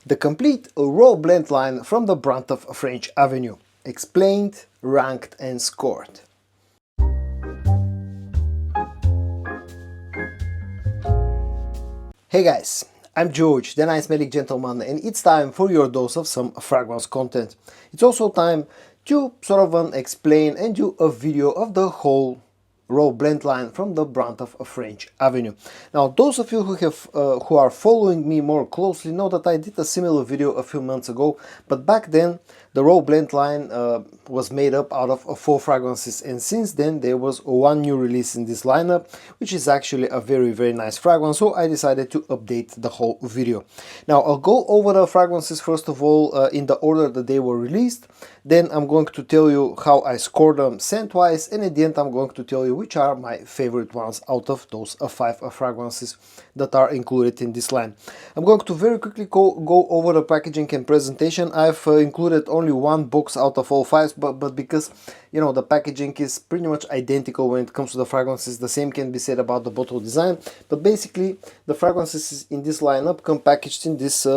The complete raw blend line from the brand of French Avenue. Explained, ranked and scored. Hey guys, I'm George, the nice smelling gentleman, and it's time for your dose of some fragrance content. It's also time to sort of explain and do a video of the whole raw blend line from the brand of French Avenue. Now, those of you who are following me more closely know that I did a similar video a few months ago, but back then the raw blend line was made up out of 4 fragrances, and since then there was one new release in this lineup, which is actually a very nice fragrance, so I decided to update the whole video. Now I'll go over the fragrances first of all in the order that they were released, then I'm going to tell you how I scored them scent-wise, and at the end I'm going to tell you which are my favorite ones out of those 5 fragrances that are included in this line. I'm going to very quickly go over the packaging and presentation. I've included only one box out of all 5, but because you know the packaging is pretty much identical when it comes to the fragrances, the same can be said about the bottle design. But basically the fragrances in this lineup come packaged in this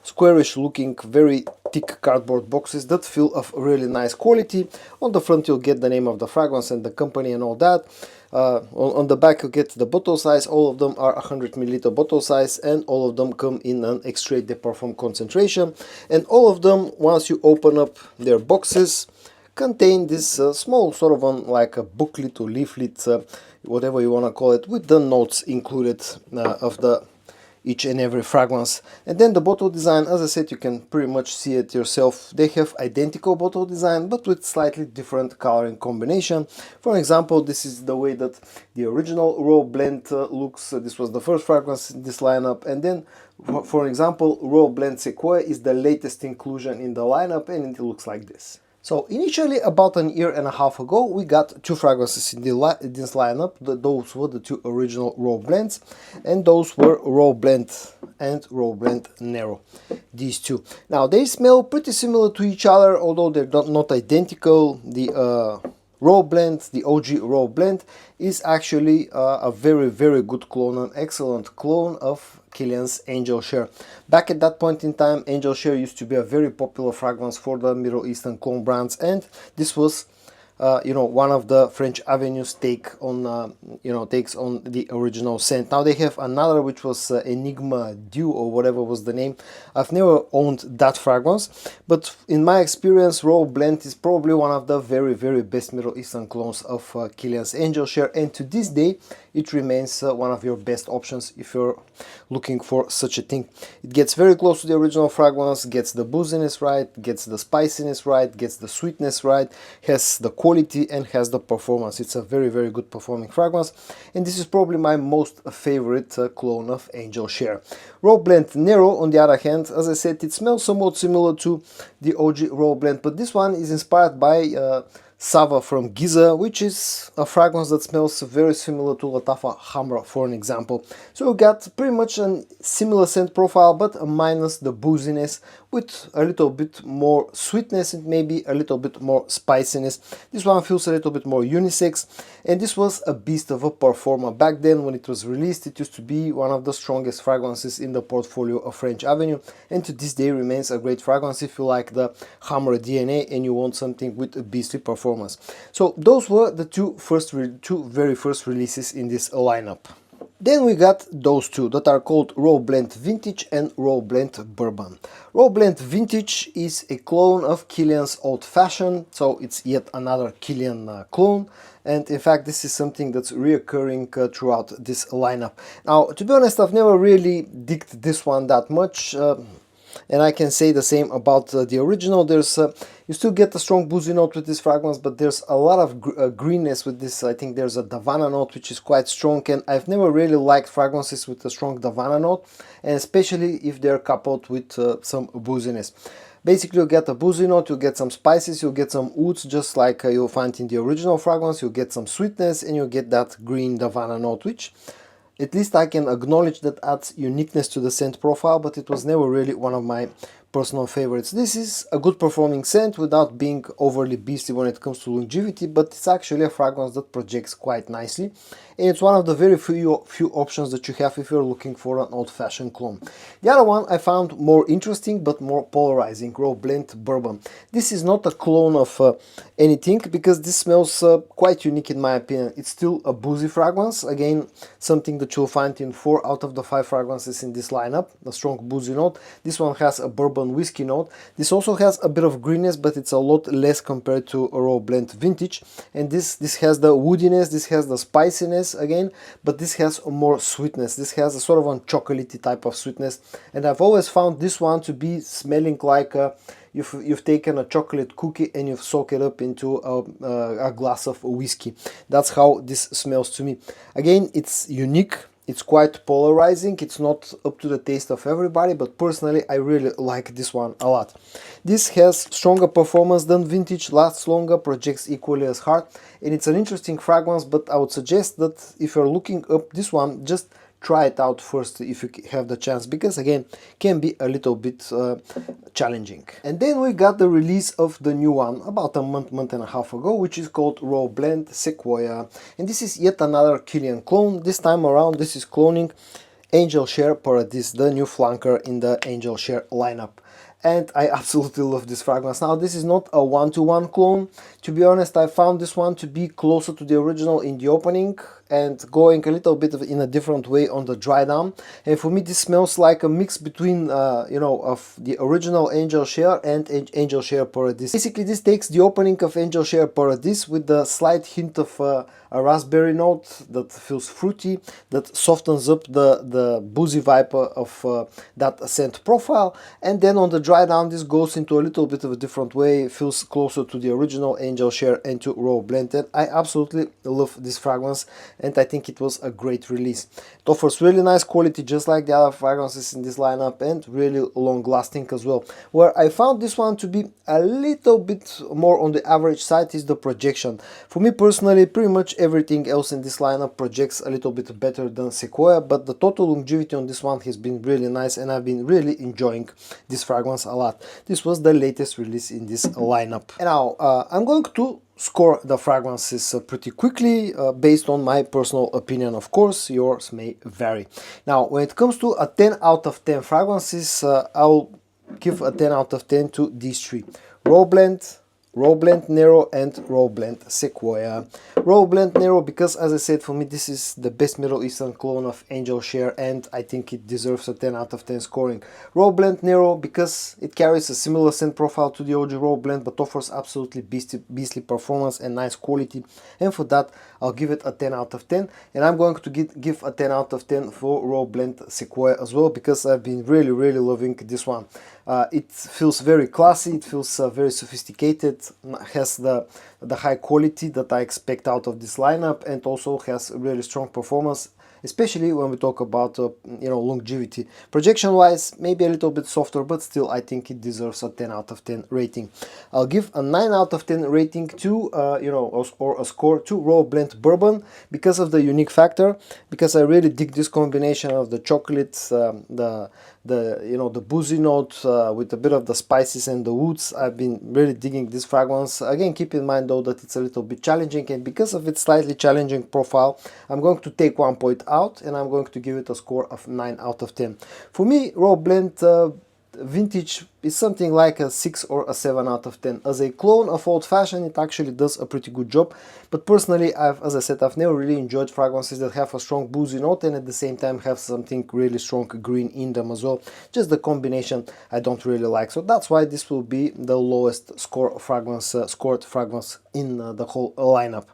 squarish looking very thick cardboard boxes that feel of really nice quality. On the front you'll get the name of the fragrance and the company and all that. On the back you get the bottle size. All of them are 100 ml bottle size, and all of them come in an extrait de parfum concentration, and all of them, once you open up their boxes, contain this small sort of like a booklet or leaflet, whatever you want to call it, with the notes included of the each and every fragrance. And then the bottle design, as I said, you can pretty much see it yourself. They have identical bottle design but with slightly different coloring combination. For example, this is the way that the original raw blend looks. This was the first fragrance in this lineup, and then for example raw blend Sequoia is the latest inclusion in the lineup, and it looks like this. So initially, about an year and a half ago, we got 2 fragrances in this lineup. Those were the 2 original raw blends, and those were raw blend and raw blend Nero. These 2. Now they smell pretty similar to each other, although they're not identical. The raw blend, the OG raw blend, is actually a very good clone, an excellent clone of Kilian's Angel Share. Back at that point in time, Angel Share used to be a very popular fragrance for the Middle Eastern clone brands, and this was you know, one of the French Avenue's takes on the original scent. Now they have another which was Enigma Dew or whatever was the name. I've never owned that fragrance, but in my experience raw blend is probably one of the very best Middle Eastern clones of Kilian's Angel Share, and to this day it remains one of your best options if you're looking for such a thing. It gets very close to the original fragrance, gets the booziness right, gets the spiciness right, gets the sweetness right, has the quality and has the performance. It's a very good performing fragrance, and this is probably my most favorite clone of Angel Share. Raw blend Nero, on the other hand, as I said, it smells somewhat similar to the OG raw blend, but this one is inspired by Sava from Giza, which is a fragrance that smells very similar to Latafa Hamra, for an example. So you got pretty much a similar scent profile, but minus the booziness, with a little bit more sweetness and maybe a little bit more spiciness. This one feels a little bit more unisex, and this was a beast of a performer. Back then when it was released, it used to be one of the strongest fragrances in the portfolio of French Avenue, and to this day remains a great fragrance if you like the Hamra DNA and you want something with a beastly performance. So those were the two very first releases in this lineup. Then we got those 2 that are called Raw Blend Vintage and Raw Blend Bourbon. Raw Blend Vintage is a clone of Kilian's Old Fashioned, so it's yet another Kilian clone, and in fact this is something that's reoccurring throughout this lineup. Now, to be honest, I've never really digged this one that much, and I can say the same about the original. There's you still get a strong boozy note with this fragrance, but there's a lot of greenness with this. I think there's a Davana note which is quite strong, and I've never really liked fragrances with a strong Davana note, and especially if they're coupled with some booziness. Basically, you'll get a boozy note, you'll get some spices, you'll get some oats, just like you'll find in the original fragrance. You'll get some sweetness, and you'll get that green Davana note, which at least I can acknowledge that adds uniqueness to the scent profile, but it was never really one of my personal favorites. This is a good performing scent without being overly beastly when it comes to longevity, but it's actually a fragrance that projects quite nicely, and it's one of the very few options that you have if you're looking for an old-fashioned clone. The other one I found more interesting but more polarizing, Raw Blend Bourbon. This is not a clone of anything, because this smells quite unique in my opinion. It's still a boozy fragrance, again something that you'll find in 4 out of the 5 fragrances in this lineup, a strong boozy note. This one has a bourbon whiskey note. This also has a bit of greenness, but it's a lot less compared to a Raw Blend Vintage, and this has the woodiness, this has the spiciness again, but this has more sweetness. This has a sort of a chocolatey type of sweetness, and I've always found this one to be smelling like you've taken a chocolate cookie and you've soaked it up into a glass of whiskey. That's how this smells to me. Again, it's unique, it's quite polarizing, it's not up to the taste of everybody, but personally I really like this one a lot. This has stronger performance than Vintage, lasts longer, projects equally as hard, and it's an interesting fragrance, but I would suggest that if you're looking up this one, just try it out first if you have the chance, because again can be a little bit challenging. And then we got the release of the new one about a month and a half ago, which is called Raw Blend Sequoia, and this is yet another Kilian clone. This time around this is cloning Angel Share Paradise, the new flanker in the Angel Share lineup. And I absolutely love this fragrance. Now, this is not a one-to-one clone. To be honest, I found this one to be closer to the original in the opening and going a little bit in a different way on the dry down. And for me, this smells like a mix between, you know, of the original Angel Share and Angel Share Paradise. Basically, this takes the opening of Angel Share Paradise with the slight hint of a raspberry note that feels fruity, that softens up the boozy vibe of that scent profile. And then on the dry down, this goes into a little bit of a different way, feels closer to the original Angel Share and to Raw Blend. And I absolutely love this fragrance, and I think it was a great release. It offers really nice quality, just like the other fragrances in this lineup, and really long lasting as well. Where I found this one to be a little bit more on the average side is the projection. For me personally, pretty much everything else in this lineup projects a little bit better than Sequoia, but the total longevity on this one has been really nice, and I've been really enjoying this fragrance a lot. This was the latest release in this lineup. And now I'm going to score the fragrances pretty quickly based on my personal opinion. Of course, yours may vary. Now, when it comes to a 10 out of 10 fragrances, I'll give a 10 out of 10 to these three: Raw Blend Nero, and Raw Blend Sequoia. Raw Blend Nero because, as I said, for me this is the best Middle Eastern clone of Angel Share, and I think it deserves a 10 out of 10 scoring. Raw Blend Nero because it carries a similar scent profile to the OG Raw Blend, but offers absolutely beastly performance and nice quality, and for that I'll give it a 10 out of 10. And I'm going to give a 10 out of 10 for Raw Blend Sequoia as well, because I've been really loving this one. It feels very classy, it feels very sophisticated, has the high quality that I expect out of this lineup, and also has really strong performance, especially when we talk about you know, longevity. Projection wise, maybe a little bit softer, but still I think it deserves a 10 out of 10 rating. I'll give a 9 out of 10 rating to you know, or a score to Raw Blend Bourbon because of the unique factor, because I really dig this combination of the chocolates, you know, the boozy note with a bit of the spices and the woods. I've been really digging this fragrance. Again, keep in mind though that it's a little bit challenging, and because of its slightly challenging profile, I'm going to take 1 point out and I'm going to give it a score of 9 out of 10. For me, Raw Blend Vintage is something like a 6 or a 7 out of 10. As a clone of Old Fashioned, it actually does a pretty good job, but personally, as I said, I've never really enjoyed fragrances that have a strong boozy note and at the same time have something really strong green in them as well. Just the combination I don't really like, so that's why this will be the lowest scored fragrance in the whole lineup.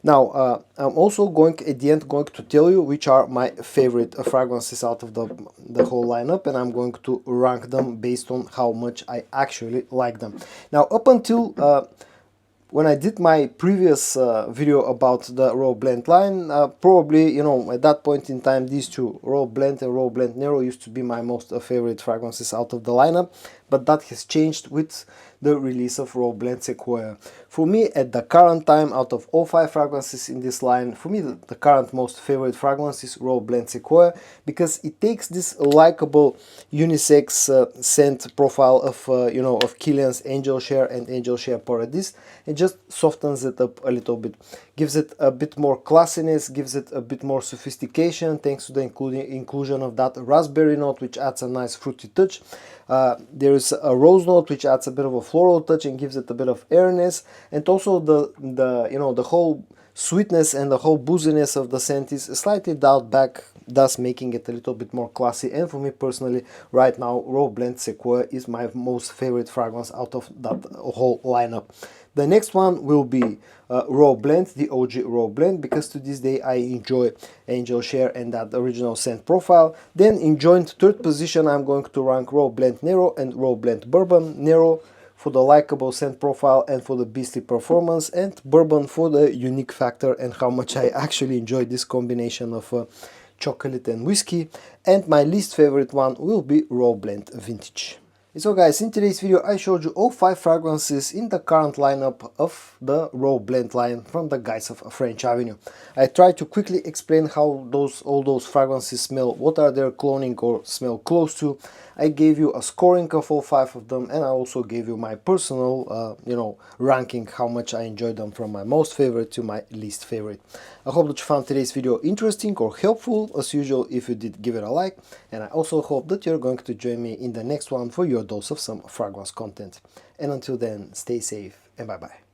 Now, I'm also at the end going to tell you which are my favorite fragrances out of the whole lineup, and I'm going to rank them based on how much I actually like them. Now, up until when I did my previous video about the Raw Blend line, probably, you know, at that point in time, these two, Raw Blend and Raw Blend Nero, used to be my most favorite fragrances out of the lineup, but that has changed with the release of raw blend Sequoia. For me, at the current time, out of all 5 fragrances in this line, for me the current most favorite fragrance is raw blend Sequoia, because it takes this likable unisex scent profile of of Kilian's Angel Share and Angel Share Paradis, and just softens it up a little bit, gives it a bit more classiness, gives it a bit more sophistication thanks to the inclusion of that raspberry note, which adds a nice fruity touch. There is a rose note which adds a bit of a floral touch and gives it a bit of airiness, and also the whole sweetness and the whole booziness of the scent is slightly dialed back, thus making it a little bit more classy. And for me personally, right now, raw blend Sequoia is my most favorite fragrance out of that whole lineup. The next one will be raw blend, the OG raw blend, because to this day I enjoy Angel Share and that original scent profile. Then in joint third position, I'm going to rank raw blend Nero and raw blend Bourbon. Nero for the likable scent profile and for the beastly performance, and Bourbon for the unique factor and how much I actually enjoy this combination of chocolate and whiskey. And my least favorite one will be raw blend Vintage. So guys, in today's video I showed you all 5 fragrances in the current lineup of the raw blend line from the guys of French Avenue. I tried to quickly explain how all those fragrances smell, what are their cloning or smell close to. I gave you a scoring of all 5 of them, and I also gave you my personal ranking, how much I enjoyed them from my most favorite to my least favorite. I hope that you found today's video interesting or helpful. As usual, if you did, give it a like, and I also hope that you're going to join me in the next one for your dose of some fragrance content. And until then, stay safe and bye bye.